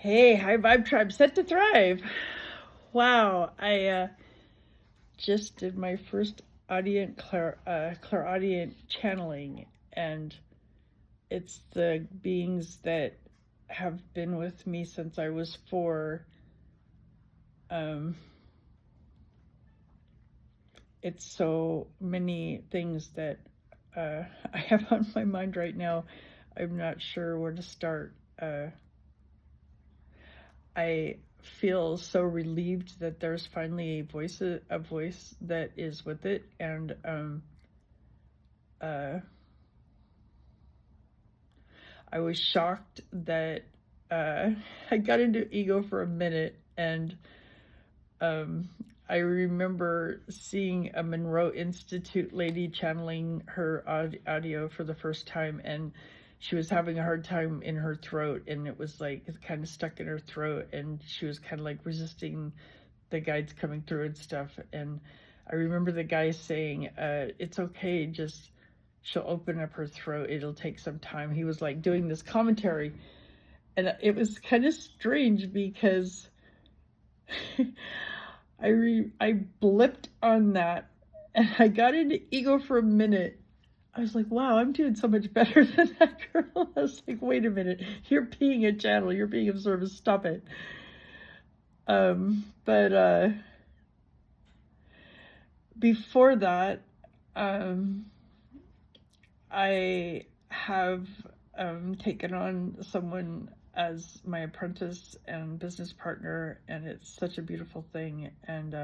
Hey, High Vibe Tribe, set to thrive. Wow, I just did my first clairaudient channeling, and it's the beings that have been with me since I was 4. Um, it's so many things that I have on my mind right now. I'm not sure where to start. I feel so relieved that there's finally a voice that is with it, and uh, I was shocked that I got into ego for a minute, and um, I remember seeing a Monroe Institute lady channeling her audio for the first time, and she was having a hard time in her throat, and it was like it's kind of stuck in her throat, and she was kind of like resisting the guides coming through and stuff. And I remember the guy saying, it's okay, just she'll open up her throat, it'll take some time. He was like doing this commentary, and it was kind of strange because I blipped on that, and I got into ego for a minute. I was like, wow, I'm doing so much better than that girl. I was like, wait a minute, you're being a channel, you're being of service, stop it. But before that, um, I have taken on someone as my apprentice and business partner, and it's such a beautiful thing. And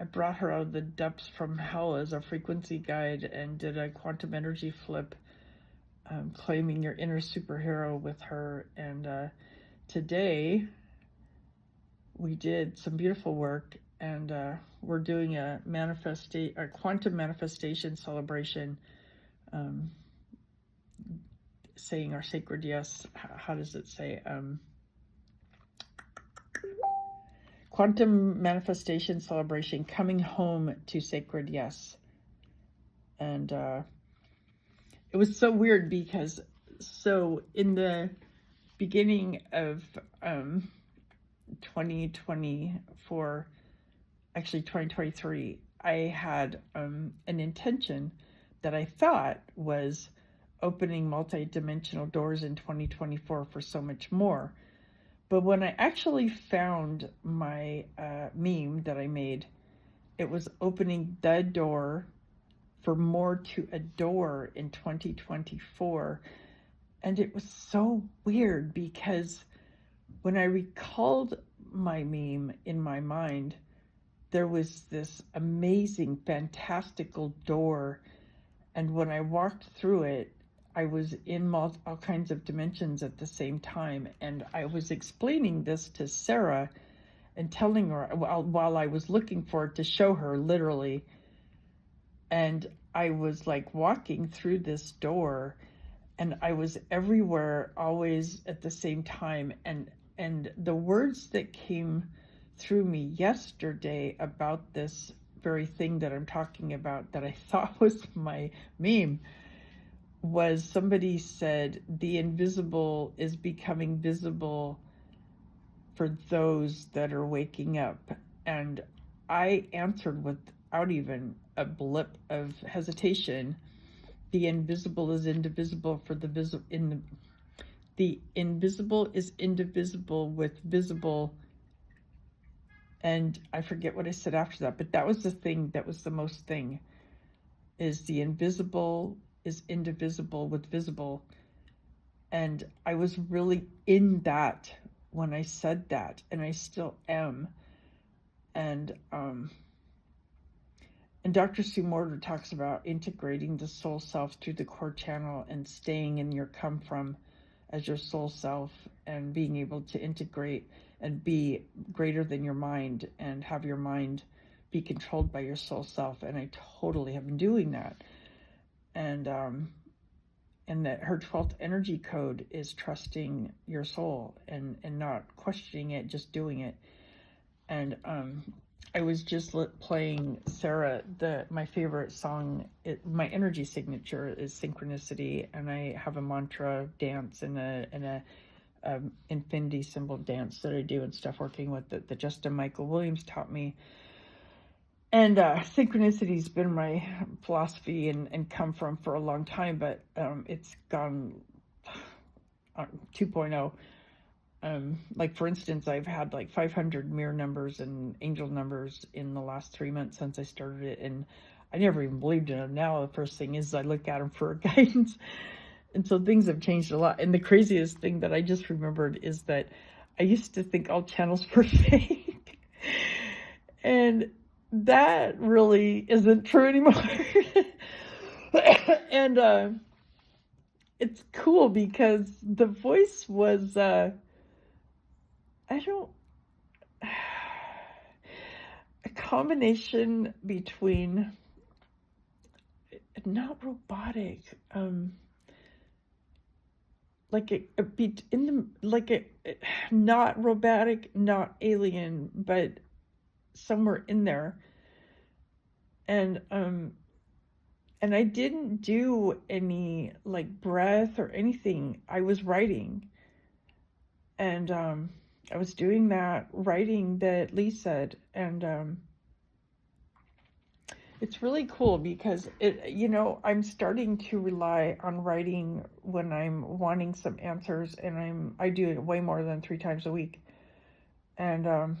I brought her out of the depths from hell as a frequency guide and did a quantum energy flip, claiming your inner superhero with her. And today we did some beautiful work, and we're doing a quantum manifestation celebration, saying our sacred yes. How does it say? Quantum manifestation celebration, coming home to sacred yes. And it was so weird because in the beginning of 2024, actually 2023, I had an intention that I thought was opening multi-dimensional doors in 2024 for so much more. But when I actually found my meme that I made, it was opening the door for more to adore in 2024. And it was so weird because when I recalled my meme in my mind, there was this amazing, fantastical door. And when I walked through it, I was in all kinds of dimensions at the same time. And I was explaining this to Sarah and telling her while I was looking for it to show her, literally. And I was like walking through this door, and I was everywhere, always at the same time. And the words that came through me yesterday about this very thing that I'm talking about, that I thought was my meme, was somebody said, the invisible is becoming visible for those that are waking up. And I answered without even a blip of hesitation, the invisible is indivisible for the visible. The invisible is indivisible with visible. And I forget what I said after that, but that was the thing that was the most thing, is the invisible is indivisible with visible. And I was really in that when I said that, and I still am. And Dr. Sue Morter talks about integrating the soul self through the core channel and staying in your come from as your soul self, and being able to integrate and be greater than your mind and have your mind be controlled by your soul self. And I totally have been doing that. And that her 12th energy code is trusting your soul and not questioning it, just doing it. And I was just playing Sarah, my favorite song. My energy signature is Synchronicity, and I have a mantra dance and a infinity symbol dance that I do and stuff, working with the Justin Michael Williams taught me. And synchronicity's been my philosophy and come from for a long time, but it's gone 2.0. Like, for instance, I've had like 500 mirror numbers and angel numbers in the last 3 months since I started it, and I never even believed in them. Now the first thing is I look at them for guidance. And so things have changed a lot. And the craziest thing that I just remembered is that I used to think all channels were fake. And that really isn't true anymore. And it's cool because the voice was, a combination between not robotic, not robotic, not alien, but somewhere in there. And I didn't do any like breath or anything. I was writing, and I was doing that writing that Lee said, and it's really cool because I'm starting to rely on writing when I'm wanting some answers, and I do it way more than 3 times a week. And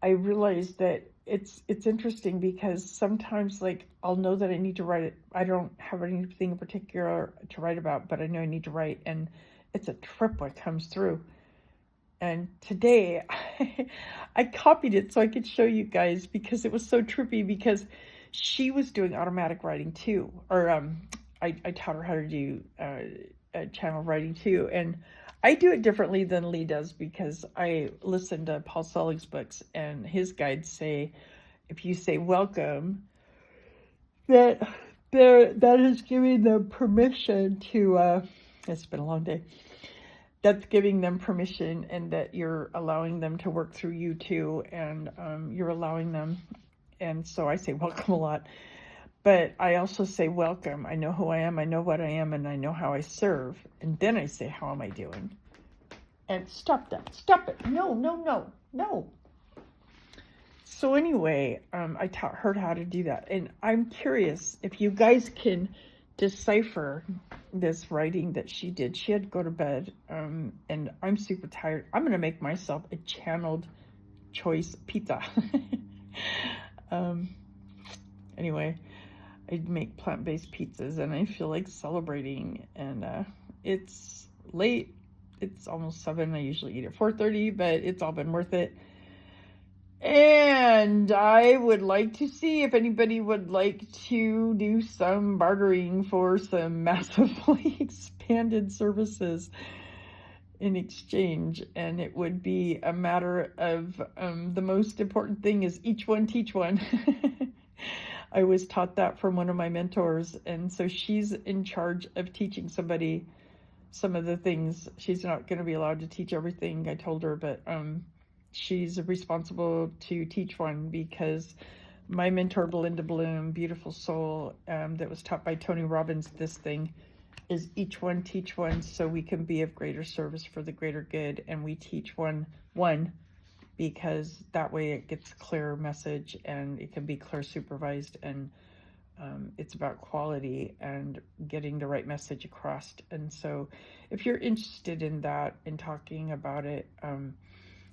I realized that it's interesting because sometimes, like, I'll know that I need to write it. I don't have anything in particular to write about, but I know I need to write, and it's a trip what comes through. And today I copied it so I could show you guys because it was so trippy, because she was doing automatic writing too. Or I taught her how to do channel writing too. And I do it differently than Lee does because I listen to Paul Selig's books, and his guides say, if you say welcome, that is giving them permission to, it's been a long day. That's giving them permission, and that you're allowing them to work through you too, and you're allowing them. And so I say welcome a lot, but I also say welcome. I know who I am, I know what I am, and I know how I serve. And then I say, how am I doing? And stop that. Stop it. No. So anyway, I taught her how to do that. And I'm curious if you guys can decipher this writing that she did. She had to go to bed, and I'm super tired. I'm going to make myself a channeled choice pizza. Anyway, I make plant-based pizzas, and I feel like celebrating, and it's late. It's almost 7. I usually eat at 4:30, but it's all been worth it. And I would like to see if anybody would like to do some bartering for some massively expanded services in exchange. And it would be a matter of the most important thing is each one teach one. I was taught that from one of my mentors. And so she's in charge of teaching somebody some of the things. She's not going to be allowed to teach everything, I told her, but she's responsible to teach one, because my mentor, Belinda Bloom, beautiful soul, that was taught by Tony Robbins, this thing is each one teach one, so we can be of greater service for the greater good. And we teach one because that way it gets clear message, and it can be clear supervised, and it's about quality and getting the right message across. And so if you're interested in that and talking about it,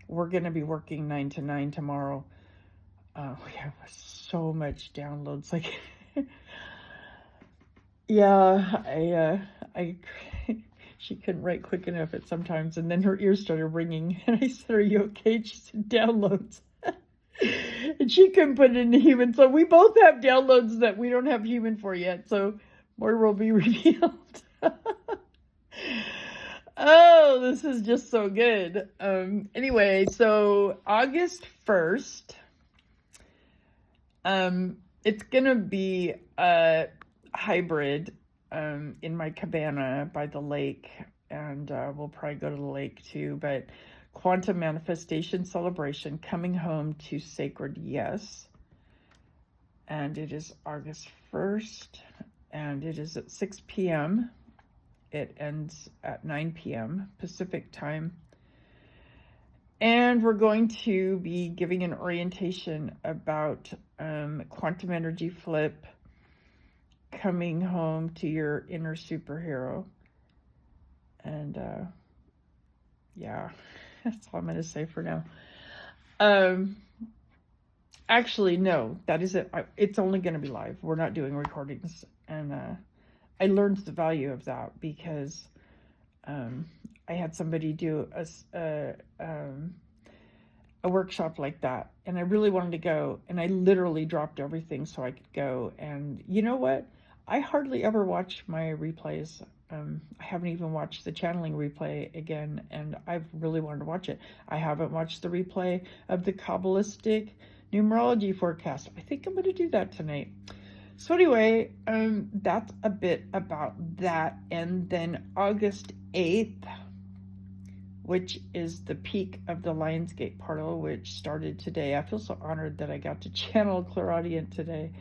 we're going to be working 9 to 9 tomorrow. We have so much downloads. Like, yeah, she couldn't write quick enough at sometimes. And then her ears started ringing. And I said, are you okay? She said, downloads. And she couldn't put it into human. So we both have downloads that we don't have human for yet. So more will be revealed. Oh, this is just so good. Anyway, so August 1st, it's gonna be a hybrid in my cabana by the lake, and we'll probably go to the lake too, but quantum manifestation celebration, coming home to sacred yes. And it is August 1st, and it is at 6 p.m. It ends at 9 p.m. Pacific time. And we're going to be giving an orientation about quantum energy flip, coming home to your inner superhero. And yeah, that's all I'm going to say for now. Actually, no, that is it. It's only going to be live. We're not doing recordings. And I learned the value of that because I had somebody do a workshop like that, and I really wanted to go, and I literally dropped everything so I could go. And you know what? I hardly ever watch my replays. I haven't even watched the channeling replay again, and I've really wanted to watch it. I haven't watched the replay of the Kabbalistic numerology forecast. I think I'm going to do that tonight. So anyway, that's a bit about that. And then August 8th, which is the peak of the Lionsgate portal, which started today. I feel so honored that I got to channel Clairaudient today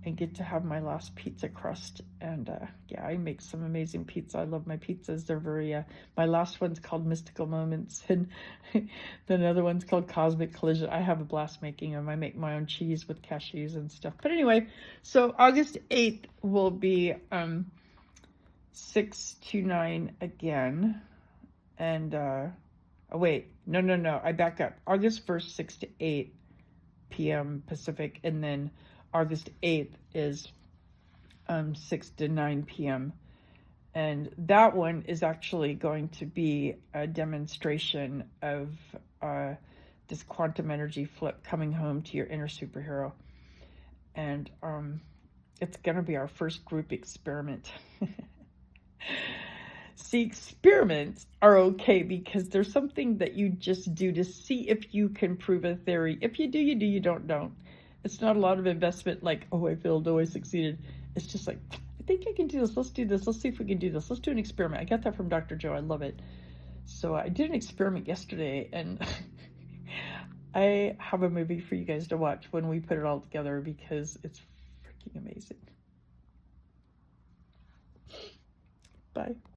and get to have my last pizza crust. And yeah, I make some amazing pizza. I love my pizzas. They're very, my last one's called Mystical Moments, and then another one's called Cosmic Collision. I have a blast making them. I make my own cheese with cashews and stuff. But anyway, so August 8th will be 6 to 9 again. And, oh wait, no, I back up. August 1st, 6 to 8 p.m. Pacific, and then August 8th is 6 to 9 p.m. And that one is actually going to be a demonstration of this quantum energy flip, coming home to your inner superhero. And it's going to be our first group experiment. See, experiments are okay because there's something that you just do to see if you can prove a theory. If you do, you do. You don't. It's not a lot of investment like, oh, I failed, oh, I succeeded. It's just like, I think I can do this. Let's do this. Let's see if we can do this. Let's do an experiment. I got that from Dr. Joe. I love it. So I did an experiment yesterday, and I have a movie for you guys to watch when we put it all together because it's freaking amazing. Bye.